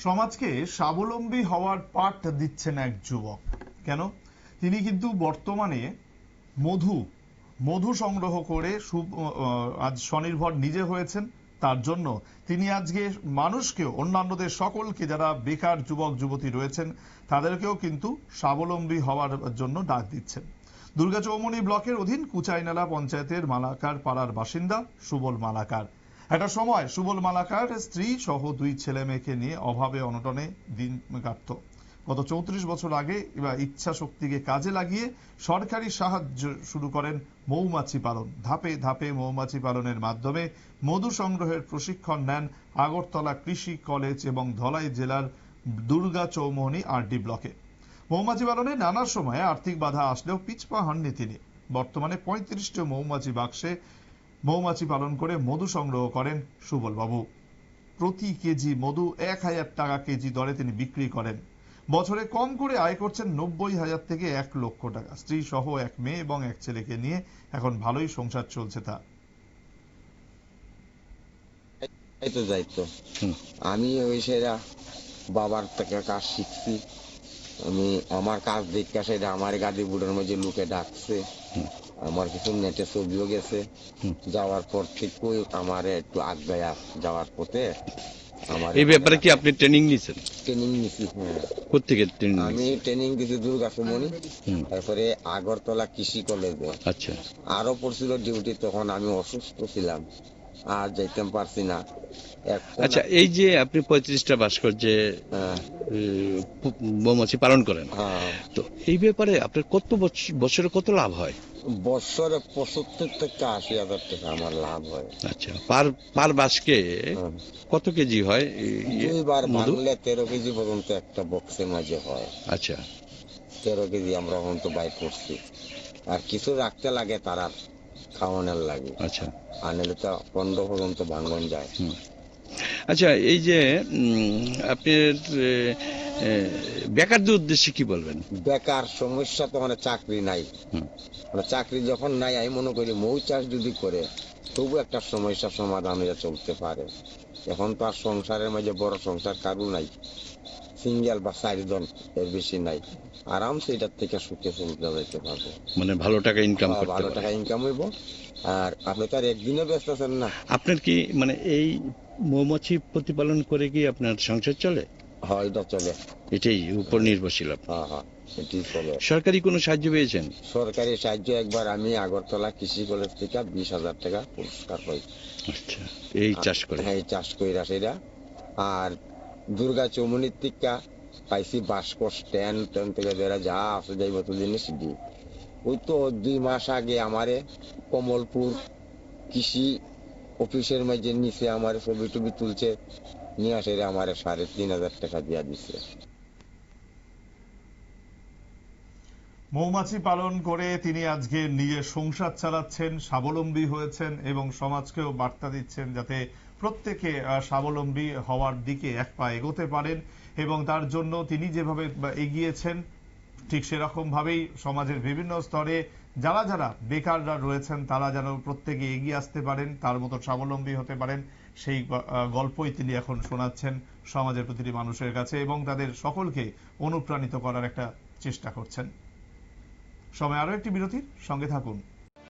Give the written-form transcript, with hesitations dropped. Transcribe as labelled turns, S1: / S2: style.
S1: সমাজকে স্বাবলম্বী হওয়ার পাঠ দিচ্ছেন এক যুবক। কেন? তিনি কিন্তু বর্তমানে মধু সংগ্রহ করে আজ স্বনির্ভর নিজে হয়েছেন। তার জন্য তিনি আজকে মানুষকেও, অন্যান্যদের সকলকে, যারা বেকার যুবক যুবতী রয়েছেন তাদেরকেও কিন্তু স্বাবলম্বী হওয়ার জন্য ডাক দিচ্ছেন। দুর্গা চৌমনি ব্লকের অধীন কুচাইনালা পঞ্চায়েতের মালাকার পাড়ার বাসিন্দা সুবল মালাকার। একটা সময় সুবল মালাকার স্ত্রী সহ 2 ছেলে মেয়েকে নিয়ে অভাবে অনটনে দিন কাটত। গত 34 বছর আগে ইচ্ছা শক্তিকে কাজে লাগিয়ে সরকারি সাহায্য শুরু করেন মৌমাছি পালন। ধাপে ধাপে মৌমাছি পালনের মাধ্যমে মধু সংগ্রহের প্রশিক্ষণ নেন আগরতলা কৃষি কলেজ এবং ধলাই জেলার দুর্গা চৌমনি আরডি ব্লকে। মৌমাছি পালনে নানা সময়ে আর্থিক বাধা আসলেও পিছপা হননি তিনি। বর্তমানে 35টি মৌমাছি বাক্সে মৌমাছি পালন করে মধু সংগ্রহ করেন সুবল বাবু। প্রতি কেজি মধু 1000 টাকা কেজি দরে তিনি বিক্রি করেন। বছরে কম করে আয় করছেন 90,000 থেকে 1 লক্ষ টাকা। স্ত্রী সহ 1 মেয়ে এবং 1 ছেলেকে নিয়ে এখন ভালোই সংসার চলছে তার।
S2: আমি ওই সেরা বাবার থেকে কাজ শিখছি। আমি আমার কাজ দেখতে সেটা আমার গাড়ি বুড়োর মধ্যে লুকে ডাকছে। আমার কিছু নেটে ছবিও গেছে। যাওয়ার পর ঠিক আমার একটু আগ্রায়া যাওয়ার পথে
S3: এই ব্যাপারে কি আপনি ট্রেনিং নিয়েছেন?
S2: ট্রেনিং নিছি।
S3: কোথেকে ট্রেনিং?
S2: আমি ট্রেনিং দিছি দুর্গা চৌমনি, তারপরে আগরতলা কৃষি কলেজে।
S3: আচ্ছা।
S2: আরো পড়ছিল ডিউটি, তখন আমি অসুস্থ ছিলাম, আর যাইতে পারছি না।
S3: আচ্ছা, এই যে আপনি 35টা ভাস্কর্যে মৌমাছি পালন করেন, তো এই ব্যাপারে আপনার কত বছরে কত লাভ হয়?
S2: বছরে 75 থেকে 80,000 টাকা আমার লাভ হয়।
S3: আচ্ছা, পার বাসকে কত কেজি হয়?
S2: 2বার ভাঙলে 13 কেজি পর্যন্ত একটা বক্সের মাঝে হয়।
S3: আচ্ছা,
S2: 13 কেজি আমরা পর্যন্ত বাই করছি। আর কিছু রাখতে লাগে তারা খাওয়ানোর লাগে।
S3: আচ্ছা,
S2: আর নাহলে তো 15 পর্যন্ত ভাঙন যায়।
S3: আচ্ছা, এই যে আপনার বেকারদের উদ্দেশ্যে কি বলবেন?
S2: বেকার সমস্যা তো মানে চাকরি নাই। চাকরি যখন নাই, আমি মনে করি মৌ চাষ যদি করে তবু একটা সমস্যার সমাধান হয়ে চলতে পারে। এখন তো আর সংসারের মাঝে বড় সংসার কারু নাই, সিঙ্গেল বা 4 জন, এর বেশি নাই। আরামসে এটার থেকে সুখে চলতে যেতে পারবো,
S3: মানে ভালো টাকা ইনকাম করতে
S2: ভালো টাকা ইনকাম হইব। আর আপনি তো আর একদিনে ব্যস্ত আছেন না।
S3: আপনার কি মানে এই মৌমাছি প্রতিপালন করে কি আপনার সংসার চলে?
S2: হ্যাঁ, এটা চলে।
S3: এটাই উপর নির্ভরশীল।
S2: হ্যাঁ, এটাই চলে।
S3: সরকারি কোনো সাহায্য পেয়েছেন?
S2: সরকারি সাহায্য একবার আমি আগরতলা কৃষি কলেজ থেকে 20,000 টাকা পুরস্কার পাই।
S3: আচ্ছা, এই চাষ করে?
S2: হ্যাঁ, চাষ কইরা সেটা। আর দুর্গা চৌমনির থেকে পাইছি বাস্ক স্ট্যান্ড থেকে বেড়া যা আছে যাইবত জিনিস দিই। ওই তো 2 মাস আগে আমারে কমলপুর কৃষি অফিসের মাঝে নিচে আমার ছবি টবি তুলছে, নিয়ে আসে আমার 3,500 টাকা দিয়া দিচ্ছে।
S1: মৌমাছি পালন করে তিনি আজকে নিজের সংসার চালাচ্ছেন, স্বাবলম্বী হয়েছেন এবং সমাজকেও বার্তা দিচ্ছেন যাতে প্রত্যেকে স্বাবলম্বী হওয়ার দিকে এক পা এগোতে পারেন। এবং তার জন্য তিনি যেভাবে এগিয়েছেন ঠিক সেরকম ভাবেই সমাজের বিভিন্ন স্তরে যারা যারা বেকাররা রয়েছেন তারা যেন প্রত্যেকে এগিয়ে আসতে পারেন, তার মতো স্বাবলম্বী হতে পারেন, সেই গল্পই তিনি এখন শোনাচ্ছেন সমাজের প্রতিটি মানুষের কাছে এবং তাদের সকলকে অনুপ্রাণিত করার একটা চেষ্টা করছেন। সময় আরো একটি বিরতির, সঙ্গে থাকুন।